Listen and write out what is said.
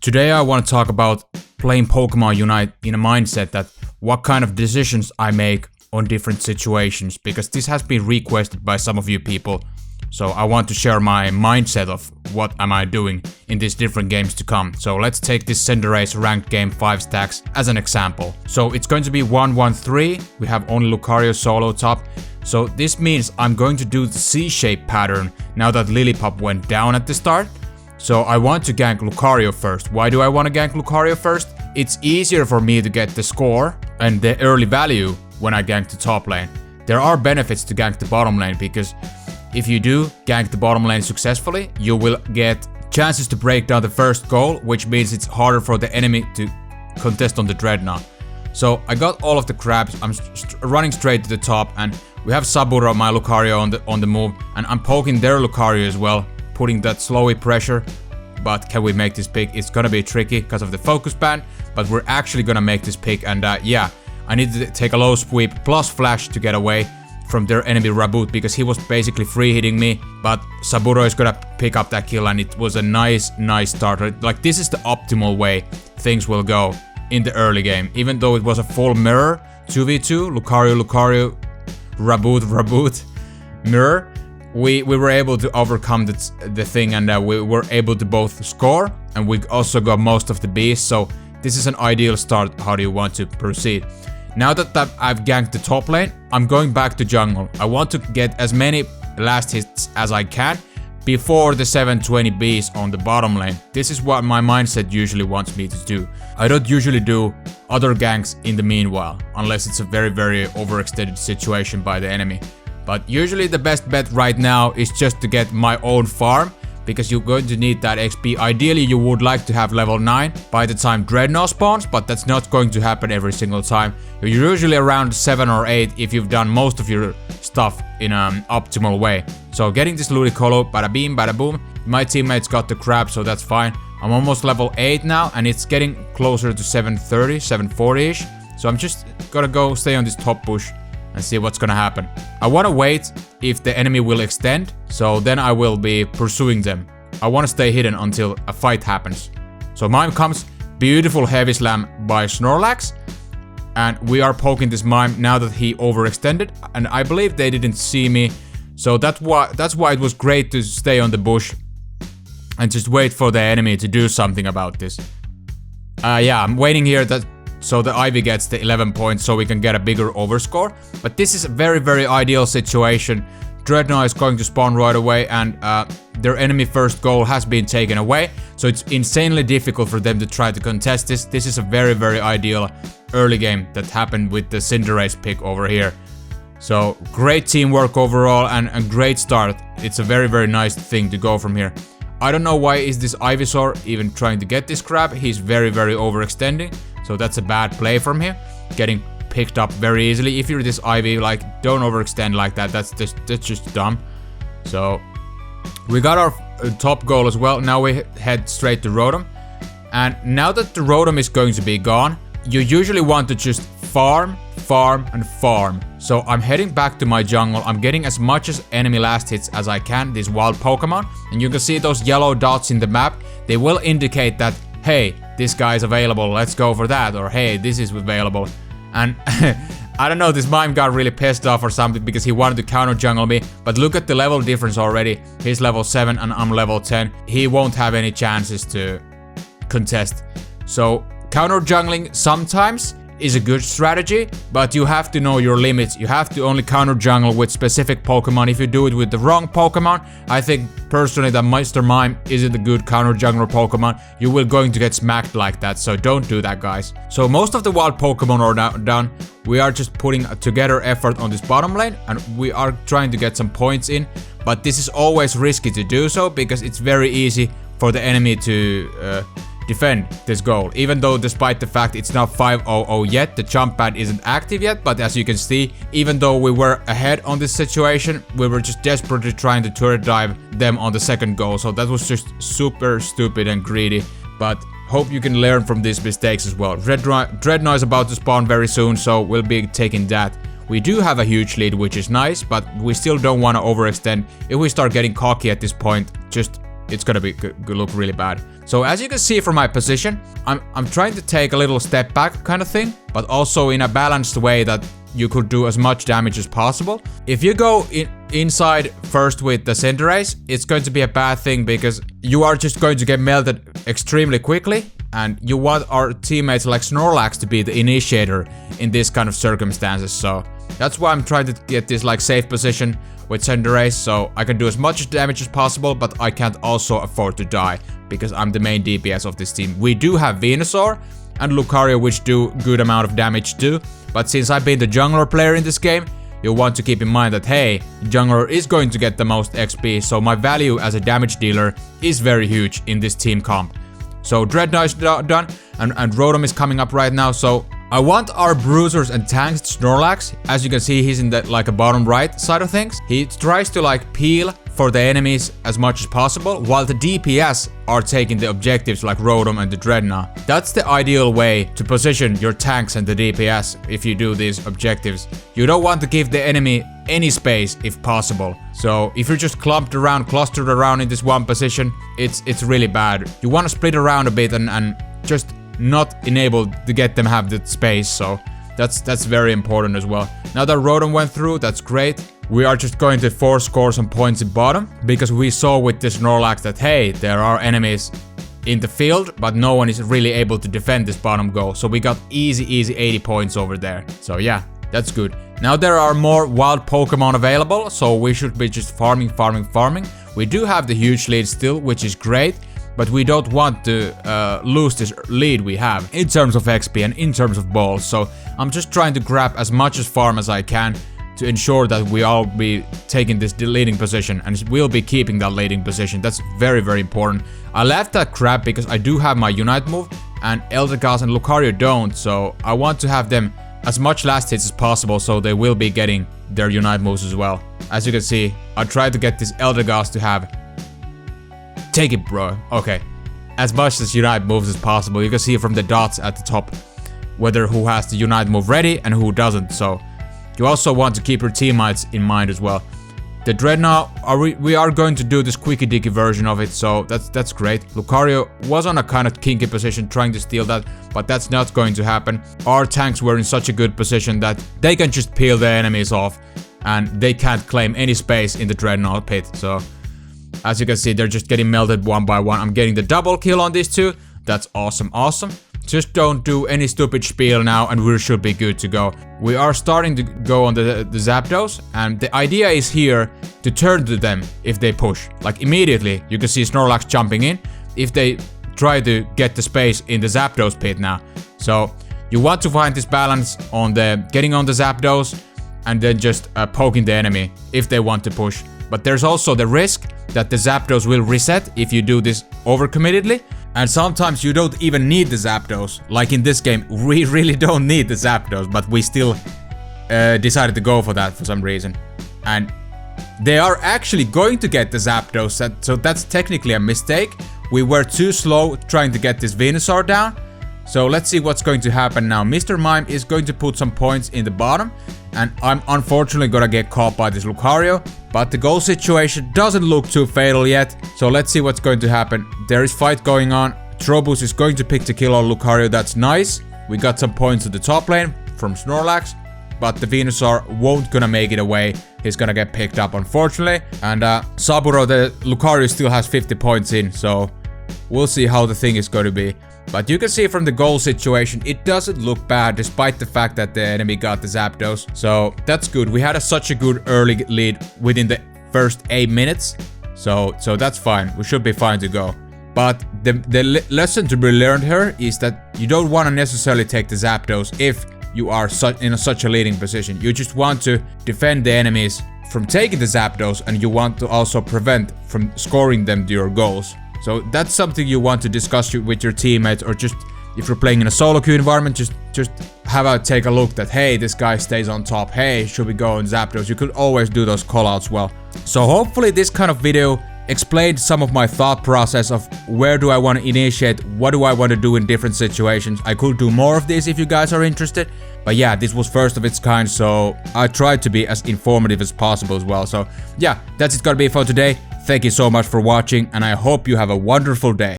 Today I want to talk about playing Pokemon Unite in a mindset that what kind of decisions I make on different situations, because this has been requested by some of you people. So I want to share my mindset of what am I doing in these different games to come. So let's take this Cinderace ranked game 5 stacks as an example. So it's going to be 1-1-3. We have only Lucario solo top. So this means I'm going to do the C-shape pattern now that Lillipup went down at the start. So I want to gank Lucario first. Why do I want to gank Lucario first? It's easier for me to get the score and the early value when I gank the top lane. There are benefits to gank the bottom lane, because if you do gank the bottom lane successfully, you will get chances to break down the first goal, which means it's harder for the enemy to contest on the Dreadnought. So I got all of the crabs, I'm running straight to the top, and we have Saburo, my Lucario, on the move, and I'm poking their Lucario as well, putting that slowy pressure. But can we make this pick? It's gonna be tricky because of the focus ban, but we're actually gonna make this pick, and yeah, I need to take a low sweep plus flash to get away from their enemy Raboot, because he was basically free hitting me, but Saburo is gonna pick up that kill, and it was a nice start. Like, this is the optimal way things will go in the early game. Even though it was a full mirror 2v2, Lucario, Raboot, mirror, we were able to overcome the thing, and we were able to both score, and we also got most of the beasts, so this is an ideal start. How do you want to proceed? Now that I've ganked the top lane, I'm going back to jungle. I want to get as many last hits as I can before the 720 bees on the bottom lane. This is what my mindset usually wants me to do. I don't usually do other ganks in the meanwhile, unless it's a very overextended situation by the enemy. But usually the best bet right now is just to get my own farm, because you're going to need that XP. Ideally, you would like to have level 9 by the time Dreadnought spawns, but that's not going to happen every single time. You're usually around 7 or 8 if you've done most of your stuff in an optimal way. So getting this Ludicolo, bada beam, bada boom. My teammates got the crab, so that's fine. I'm almost level 8 now, and it's getting closer to 730, 740-ish. So I'm just gonna go stay on this top bush and see what's gonna happen. I wanna wait if the enemy will extend, so then I will be pursuing them. I wanna stay hidden until a fight happens. So mime comes, beautiful heavy slam by Snorlax, and we are poking this mime now that he overextended, and I believe they didn't see me, so that's why it was great to stay on the bush and just wait for the enemy to do something about this. Yeah, I'm waiting here so the Ivy gets the 11 points so we can get a bigger overscore. But this is a very ideal situation. Dreadnought is going to spawn right away, and their enemy first goal has been taken away. So it's insanely difficult for them to try to contest this. This is a very ideal early game that happened with the Cinderace pick over here. So great teamwork overall, and a great start. It's a very nice thing to go from here. I don't know why is this Ivysaur even trying to get this crab. He's very overextending. So that's a bad play from him, getting picked up very easily. If you're this Ivy, like, don't overextend like that. That's just dumb. So we got our top goal as well. Now we head straight to Rotom. And now that the Rotom is going to be gone, you usually want to just farm. So I'm heading back to my jungle. I'm getting as much as enemy last hits as I can, these wild Pokemon. And you can see those yellow dots in the map. They will indicate that, hey, this guy is available, let's go for that, or hey, this is available. And I don't know, this mime got really pissed off or something because he wanted to counter jungle me, but look at the level difference already. He's level 7 and I'm level 10. He won't have any chances to contest. So counter jungling sometimes is a good strategy, but you have to know your limits. You have to only counter jungle with specific Pokemon. If you do it with the wrong Pokemon, I think personally that Mr. Mime isn't a good counter jungler Pokemon. You will going to get smacked like that, so don't do that, guys. So most of the wild Pokemon are now done. We are just putting together effort on this bottom lane, and we are trying to get some points in, but this is always risky to do so because it's very easy for the enemy to defend this goal. Even though despite the fact it's not 5-0-0 yet, the jump pad isn't active yet, but as you can see, even though we were ahead on this situation, we were just desperately trying to turret dive them on the second goal, so that was just super stupid and greedy, but hope you can learn from these mistakes as well. Dreadnought is about to spawn very soon, so we'll be taking that. We do have a huge lead, which is nice, but we still don't want to overextend. If we start getting cocky at this point, just it's gonna be look really bad. So as you can see from my position, I'm trying to take a little step back kind of thing, but also in a balanced way that you could do as much damage as possible. If you go inside first with the Cinderace, it's going to be a bad thing because you are just going to get melted extremely quickly, and you want our teammates like Snorlax to be the initiator in this kind of circumstances. So that's why I'm trying to get this like safe position with Cinderace, so I can do as much damage as possible, but I can't also afford to die because I'm the main DPS of this team. We do have Venusaur and Lucario, which do good amount of damage too, but since I've been the jungler player in this game, you'll want to keep in mind that hey, jungler is going to get the most XP, so my value as a damage dealer is very huge in this team comp. So Dreadnought is done, and Rotom is coming up right now, so I want our bruisers and tanks Snorlax. As you can see, he's in the like a bottom right side of things. He tries to like peel for the enemies as much as possible, while the DPS are taking the objectives like Rotom and the Dreadnought. That's the ideal way to position your tanks and the DPS if you do these objectives. You don't want to give the enemy any space if possible. So if you're just clustered around in this one position, it's really bad. You want to split around a bit and just not enabled to get them have the space, so that's very important as well. Now that Rotom went through, that's great. We are just going to score some points in bottom, because we saw with this Snorlax that hey, there are enemies in the field, but no one is really able to defend this bottom goal. So we got easy 80 points over there. So yeah, that's good. Now there are more wild Pokemon available, so we should be just farming. We do have the huge lead still, which is great, but we don't want to lose this lead we have in terms of XP and in terms of balls. So I'm just trying to grab as much as farm as I can to ensure that we all be taking this leading position, and we'll be keeping that leading position. That's very important. I left that crap because I do have my Unite move, and Eldegoss and Lucario don't, so I want to have them as much last hits as possible, so they will be getting their Unite moves as well. As you can see, I tried to get this Eldegoss to have... Take it, bro. Okay. As much as Unite moves as possible. You can see from the dots at the top whether who has the Unite move ready and who doesn't, so... You also want to keep your teammates in mind as well. The Dreadnought, we are going to do this quickie dicky version of it, so that's great. Lucario was on a kind of kinky position trying to steal that, but that's not going to happen. Our tanks were in such a good position that they can just peel the enemies off, and they can't claim any space in the Dreadnought pit. So as you can see, they're just getting melted one by one. I'm getting the double kill on these two. That's awesome. Just don't do any stupid spiel now and we should be good to go. We are starting to go on the Zapdos, and the idea is here to turn to them if they push. Like immediately, you can see Snorlax jumping in if they try to get the space in the Zapdos pit now. So you want to find this balance on the getting on the Zapdos and then just poking the enemy if they want to push. But there's also the risk that the Zapdos will reset if you do this overcommittedly. And sometimes you don't even need the Zapdos. Like in this game, we really don't need the Zapdos, but we still decided to go for that for some reason. And they are actually going to get the Zapdos, so that's technically a mistake. We were too slow trying to get this Venusaur down. So let's see what's going to happen now. Mr. Mime is going to put some points in the bottom, and I'm unfortunately gonna get caught by this Lucario. But the goal situation doesn't look too fatal yet, so let's see what's going to happen. There is fight going on. Trobus is going to pick the kill on Lucario, that's nice. We got some points to the top lane from Snorlax, but the Venusaur won't gonna make it away. He's gonna get picked up, unfortunately. And Saburo, the Lucario still has 50 points in, so we'll see how the thing is going to be. But you can see from the goal situation, it doesn't look bad despite the fact that the enemy got the Zapdos. So that's good. We had such a good early lead within the first 8 minutes. So that's fine. We should be fine to go. But the lesson to be learned here is that you don't want to necessarily take the Zapdos if you are in such a leading position. You just want to defend the enemies from taking the Zapdos, and you want to also prevent from scoring them to your goals. So that's something you want to discuss with your teammates, or just if you're playing in a solo queue environment, just take a look that hey, this guy stays on top. Hey, should we go on Zapdos? You could always do those callouts well. So hopefully this kind of video explained some of my thought process of where do I want to initiate, what do I want to do in different situations. I could do more of this if you guys are interested. But yeah, this was first of its kind, so I tried to be as informative as possible as well. So yeah, that's it gonna be for today. Thank you so much for watching, and I hope you have a wonderful day.